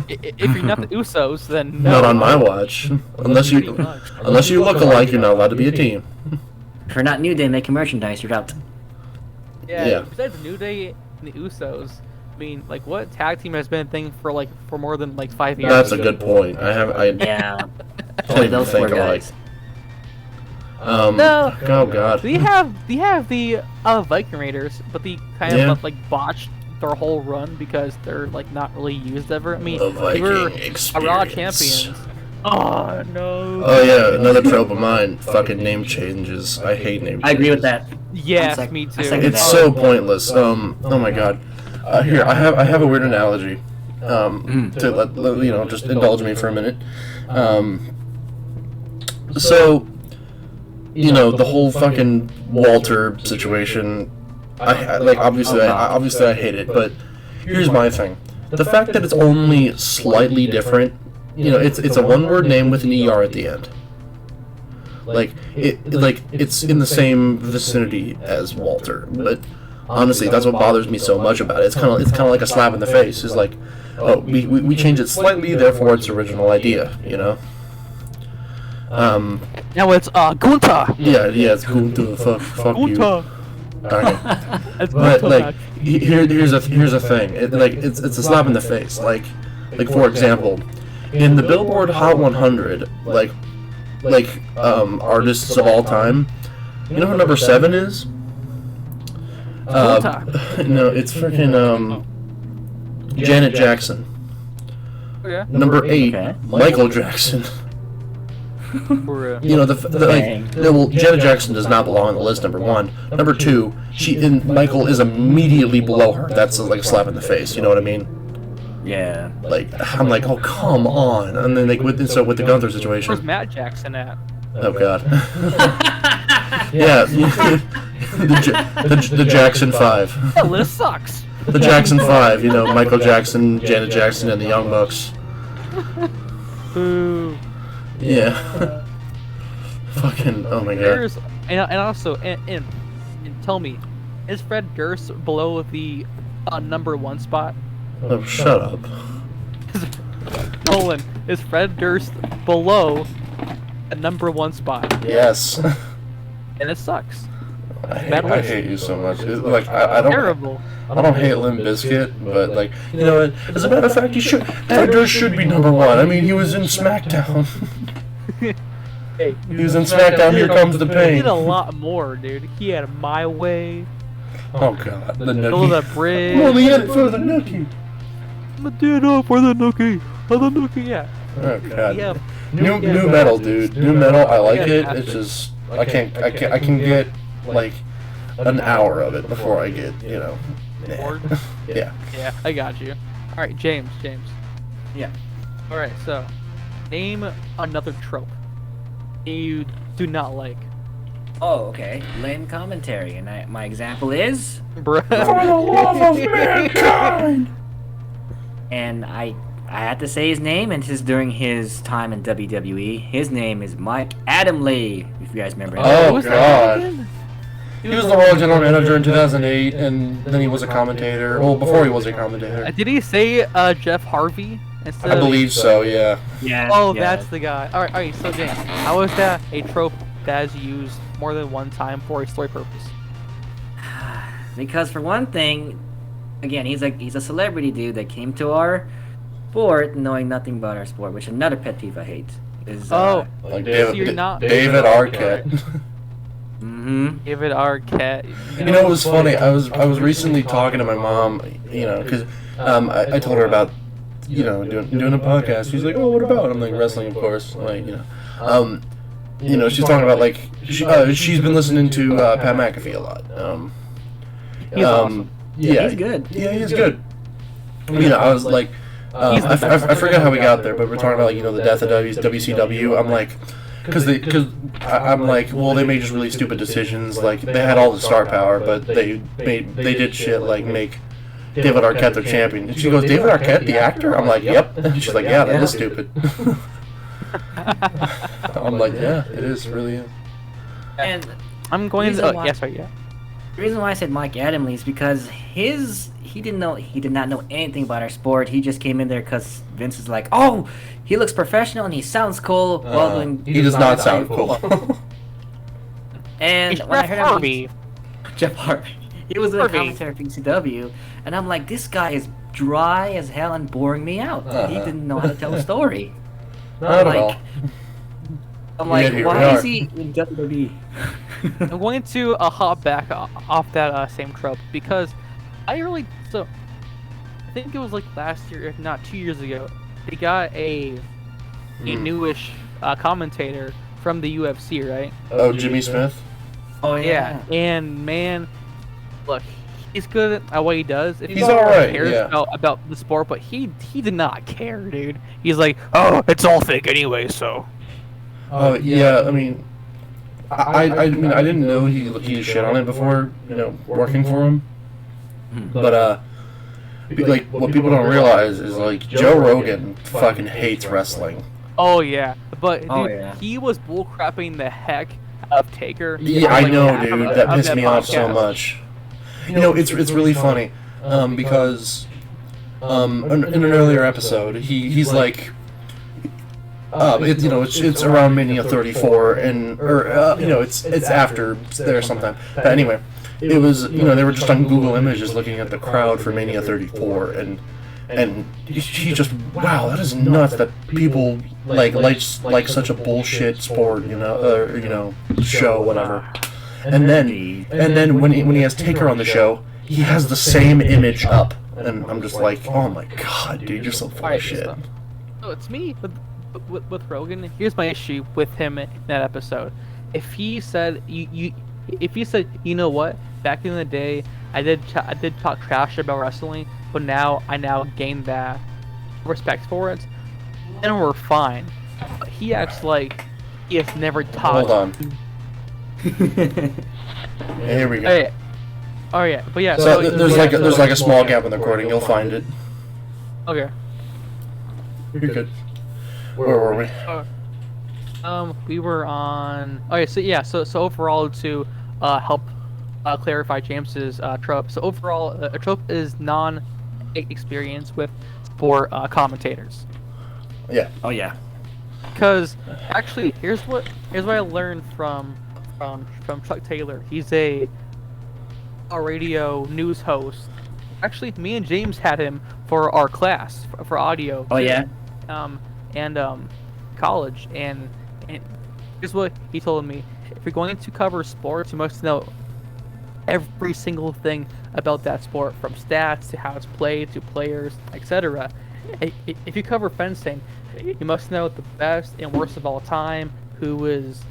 If you're not the Usos, then no. Not on my watch. Unless you look alike, you're not allowed to be a team. If you're not New Day making merchandise, you're out. Yeah. Yeah. Besides New Day and the Usos, I mean, like, what tag team has been a thing for more than like 5 years? That's a good point. I Yeah. can't Only even those four think alike. guys. No. Oh god. They have the Viking Raiders, but they kind Yeah. of like botched their whole run because they're like not really used ever. I mean, The they were Viking a Raw experience. champions. Oh no. Oh yeah, another trope of mine. Fucking name changes. I hate name changes. I agree with that. Yes, I'm sec- me I too. second It's that. so pointless. Oh my god. Here I have a weird analogy. To let just indulge me for a minute. So, the whole fucking Walter situation. Obviously I hate it, but here's my thing. The fact that it's only slightly different, it's a one-word name with an ER at the end. It's in the same vicinity as Walter, but honestly, that's what bothers me so much about it. It's kind of like a slap in the face. It's like, oh, we changed it slightly, therefore it's original idea, Now it's Gunta. Yeah, it's Gunta. Fuck you. Gunta. Okay. It's But Gunta like, back. here's a thing. It's a slap in the face. Like for example, in the Billboard Hot 100, artists of all time, you know who number 7 is? No, it's freaking Janet Jackson. Yeah. Number 8, Okay. Michael Jackson. Bruh. Well, Janet Jackson does not belong on the list. Number 1, number 2, Michael is immediately below her. That's like a slap in the face. You know what I mean? Yeah. I'm like, oh come on. And then with the Gunther Where's situation. Matt Jackson at? Oh god. Yeah. the Jackson 5. That list sucks. The Jackson 5. Michael Jackson, Janet Jackson, and the Young Bucks. Boo. Yeah. Fucking. Oh my god. There's and also and tell me, is Fred Durst below the number 1 spot? Oh, shut up. Nolan, is Fred Durst below a number 1 spot? Yes. And it sucks. I Bad list. hate you so much. I don't. Terrible. I don't hate Limp Bizkit, but as a matter of fact, Fred Durst should be number 1. I mean, he was in SmackDown. Hey, He was in SmackDown. Here comes the he pain. did a lot more, dude. He had My Way, Oh god, the Build nookie. a Bridge. I'm only in it for the nookie. For the nookie. For the nookie, yeah. Oh god. Yeah. New metal, dude. New metal. I like it. It's just I can get like an hour of it before I get Bored? Yeah. Yeah, I got you. All right, James. Yeah. All right, so name another trope you do not like. Oh, okay. Lame commentary, and my example is, Bruh. For the love of mankind. and I had to say his name, and this is during his time in WWE. His name is Mike Adamle, if you guys remember him. Oh Who's that god. again? He was the Raw General Manager in 2008, and then he was a commentator. Well, before he was a commentator. Did he say Jeff Harvey instead I of? believe so. Yeah. Yeah. Oh, yeah. that's the guy. All right. So James, how is that a trope that is used more than one time for a story purpose? Because for one thing, again, he's a celebrity dude that came to our sport knowing nothing about our sport, which another pet peeve I hate is. Oh, Like So you're not- David Arquette. David Arquette. It was funny. I was recently talking to my mom, because I told her about, doing a podcast. She's like, oh, what about? I'm like, wrestling, of course. Like, she's talking about like she's been listening to Pat McAfee a lot. He's awesome. Yeah, He's good. Yeah, he's good. I was like, I forget how we got there, but we're talking about like the death of WCW. I'm like, I'm like, well, they made just really stupid decisions. Like they had all the star power, but they did shit like make David Arquette their champion. And she goes, David Arquette, the actor? I'm like, yep. And she's like, yeah, that is stupid. I'm like, yeah, it is, really is. And I'm going to. Yes, right, yeah. the reason why I said Mike Adamle is because he did not know anything about our sport. He just came in there because Vince is like, oh, he looks professional and he sounds cool. He does not sound cool. And It's when I Jeff heard Harvey. Jeff Harvey, he was a commentary for ECW, and I'm like, this guy is dry as hell and boring me out. He didn't know how to tell a story. Not at all. I'm like, here we why are. is he in WWE? I'm going to hop back off that same trope because I think it was like last year, if not 2 years ago, they got a newish commentator from the UFC, right? Oh, Jimmy Smith? Oh Yeah, and man, look, he's good at what he does. If He's alright, cares yeah. about the sport, but he did not care, dude. He's like, oh, it's all fake anyway, so. Oh, yeah, I mean, I mean, I didn't know he shit on it before, working for him. But, like, what people don't realize is, like, Joe Rogan fucking hates wrestling. Oh yeah, but dude, Oh, yeah. he was bullcrapping the heck out of Taker. Yeah, for, I like, know, half dude. of That pissed me off so podcast. much. It's really funny, because in an earlier episode, he's like, it's around Mania 34, it's after there sometime. But anyway, it was they were just on Google Images looking at the crowd for Mania 34, and he just, wow, that is nuts that people like such a bullshit sport, show, whatever. And then when he has Taker on the show, he has the same image up, and I'm just like, oh my god, dude, you're so full of shit. So it's me with Rogan. Here's my issue with him in that episode. If he said you know what, back in the day I did talk trash about wrestling, but now I gained that respect for it, then we're fine. But he acts like he has never taught. Hold on. Here we go. Hey, oh yeah, but yeah. So there's like a small gap in the recording. You'll find it. Okay. You're good. Where were we? We were on. Okay, so yeah, so overall to help clarify James's trope. So overall, a trope is non-experience with sport commentators. Yeah. Oh yeah. Because actually, here's what I learned from Chuck Taylor. He's a radio news host. Actually, me and James had him for our class for audio. Oh yeah. And college, and here's what he told me: if you're going to cover sports, you must know every single thing about that sport, from stats to how it's played to players, etc. If you cover fencing, you must know the best and worst of all time, who is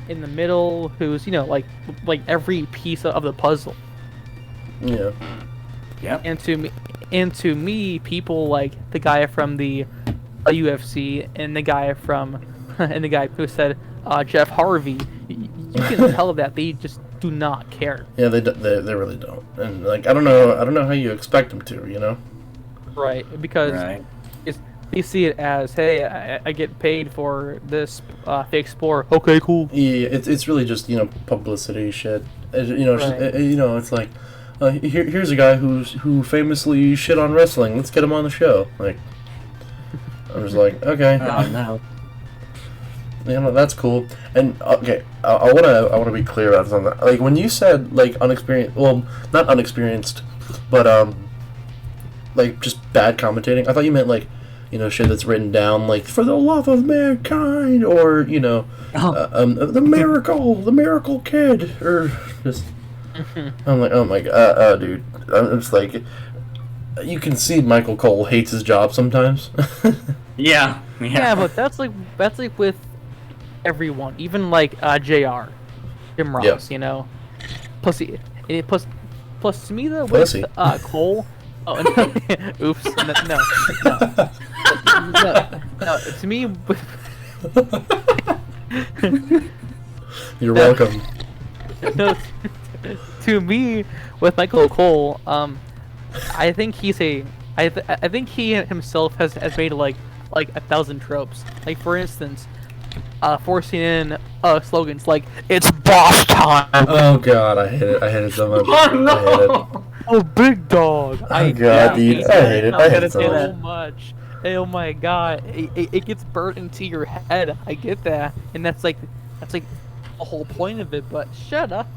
in the middle, who's like every piece of the puzzle. Yeah. Yep. And to me, people like the guy from the UFC and the guy who said Jeff Harvey, you can tell that they just do not care. Yeah, they really don't, and like I don't know how you expect them to, Right, because they see it as, hey, I get paid for this fake sport. Okay, cool. Yeah, it's really just publicity shit. Right. It's like here's a guy who famously shit on wrestling. Let's get him on the show. Like, I'm just like, okay. Oh no. That's cool. And okay, I wanna be clear about something. Like when you said like unexperienced, well, not unexperienced, but like just bad commentating. I thought you meant like, shit that's written down like for the love of mankind, or the miracle kid, or just. I'm like, oh my god, dude. I'm just like, you can see Michael Cole hates his job sometimes. Yeah. Yeah, but that's like with everyone, even like Jr. Jim Ross, Yeah. you know. Plus Smita Pussy. with Cole. Oh no! Oops! No. To me, You're welcome. no, to me, with Michael Cole, I think he's I think he himself has made like 1,000 tropes. Like for instance, forcing in slogans like "It's boss time." Oh god, I hate it. I hate it so much. Oh no! I hate it. Oh, big dog! Oh god, dude. I hate it. I hate it so say much. that. So much. Oh my god, it gets burnt into your head. I get that, and that's like the whole point of it. But shut up.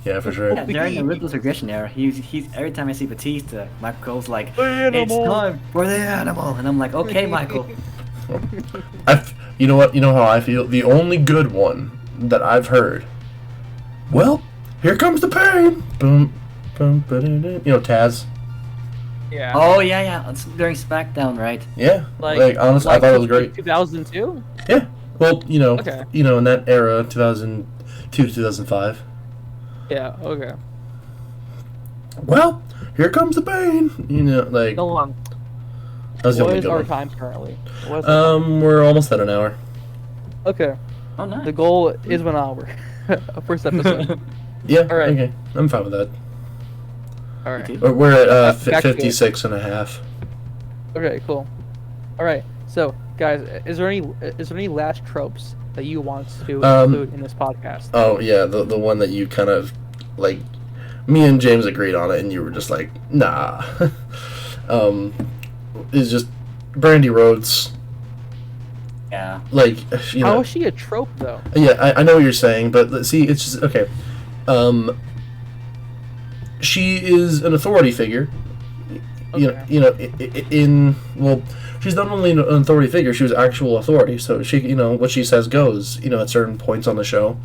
Yeah, for sure. Yeah, during the Ruthless Regression era, he's every time I see Batista, Michael Cole's like, The "It's animal." time for the animal," and I'm like, "Okay, Michael." You know what? You know how I feel? The only good one that I've heard. Well, here comes the pain. Boom, boom, ba-da-da. You know, Taz. Yeah. Oh yeah, it's during SmackDown, right? Yeah. Like honestly, I thought it was great. 2002. Yeah. Well, Okay. in that era, 2002 to 2005. Yeah. Okay. Well, here comes the pain. You know, like Go on. that was the What only is good our one. time currently? What is our time? We're almost at an hour. Okay. Oh nice. The goal is 1 hour. First episode. Yeah. All right. Okay. I'm fine with that. All right. We're at Back to it. 56 and a half. Okay. Cool. All right. So, guys, is there any last tropes that you want to include in this podcast? Oh yeah, the one that you kind of like. Me and James agreed on it, and you were just like, nah. Is just Brandy Rhodes. Yeah. Like, you How know. is she a trope though? Yeah, I know what you're saying, but see, it's just okay. She is an authority figure. Okay. She's not only an authority figure; she was actual authority. So she, what she says goes. At certain points on the show.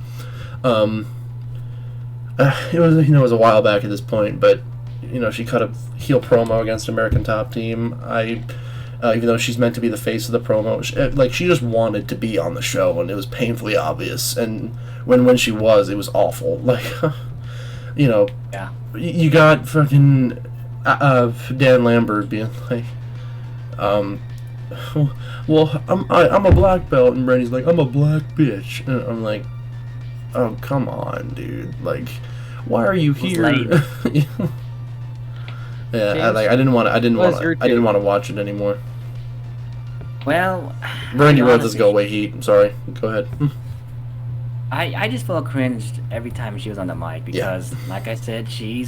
It was a while back at this point, but she cut a heel promo against American Top Team. Even though she's meant to be the face of the promo, she just wanted to be on the show, and it was painfully obvious. And when she was, it was awful. Like, Yeah. you got fucking Dan Lambert being like, well, I'm a black belt, and Brandy's like, I'm a black bitch, and I'm like, oh come on, dude, like, why are you here? Yeah, I didn't want to watch it anymore. Well, Brandy Rhodes honestly, is go away heat. I'm sorry. Go ahead. I just felt cringed every time she was on the mic because, like I said, she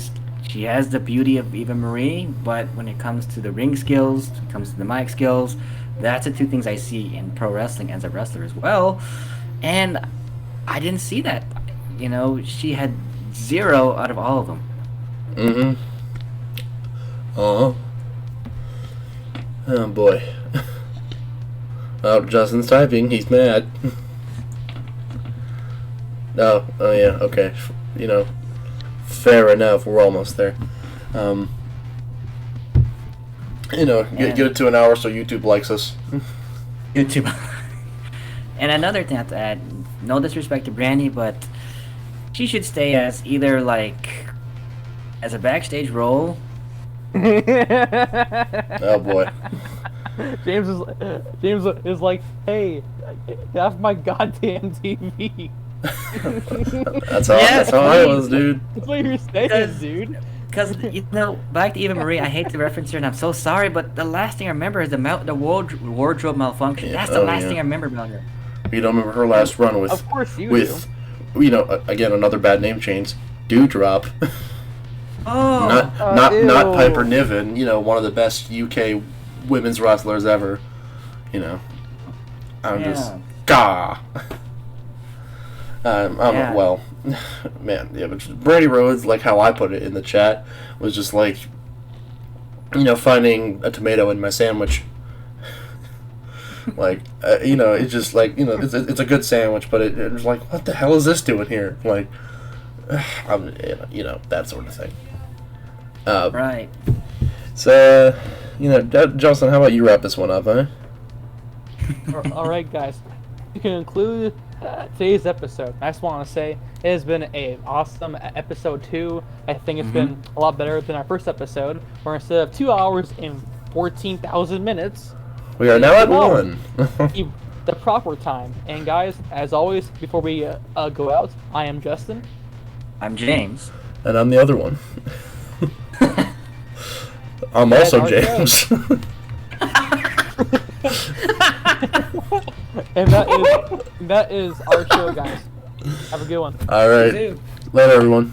has the beauty of Eva Marie, but when it comes to the ring skills, when it comes to the mic skills, that's the two things I see in pro wrestling as a wrestler as well. And I didn't see that. She had 0 out of all of them. Mm-hmm. Oh boy. Oh, Justin's typing. He's mad. Oh yeah. Okay. Fair enough. We're almost there. Get it to an hour so YouTube likes us. YouTube. And another thing I have to add, no disrespect to Brandy, but she should stay as either as a backstage role. Oh boy. James is like, hey, have my goddamn TV. That's how I was, dude. That's what you're saying, dude. Because back to Eva Marie, I hate to reference her, and I'm so sorry, but the last thing I remember is the wardrobe malfunction. Yeah, That's the last thing I remember about her. You don't remember her last run with, Of course you again, another bad name change, Dewdrop. Oh, not Piper Niven, one of the best UK women's wrestlers ever. I'm just gah. Yeah. Well, man, yeah, but Brandy Rhodes, like how I put it in the chat, was just like, finding a tomato in my sandwich. Like, it's just like, it's a good sandwich, but it's like, what the hell is this doing here? Like, that sort of thing. right. So, Jocelyn, how about you wrap this one up, huh? All right, guys. to conclude today's episode, I just want to say it has been an awesome episode 2. I think it's been a lot better than our first episode, where instead of 2 hours and 14,000 minutes, We are now at 1. the proper time. And guys, as always, before we go out, I am Justin. I'm James. And I'm the other one. I'm also our James. And that is our show, guys. Have a good one. All right. Later, everyone.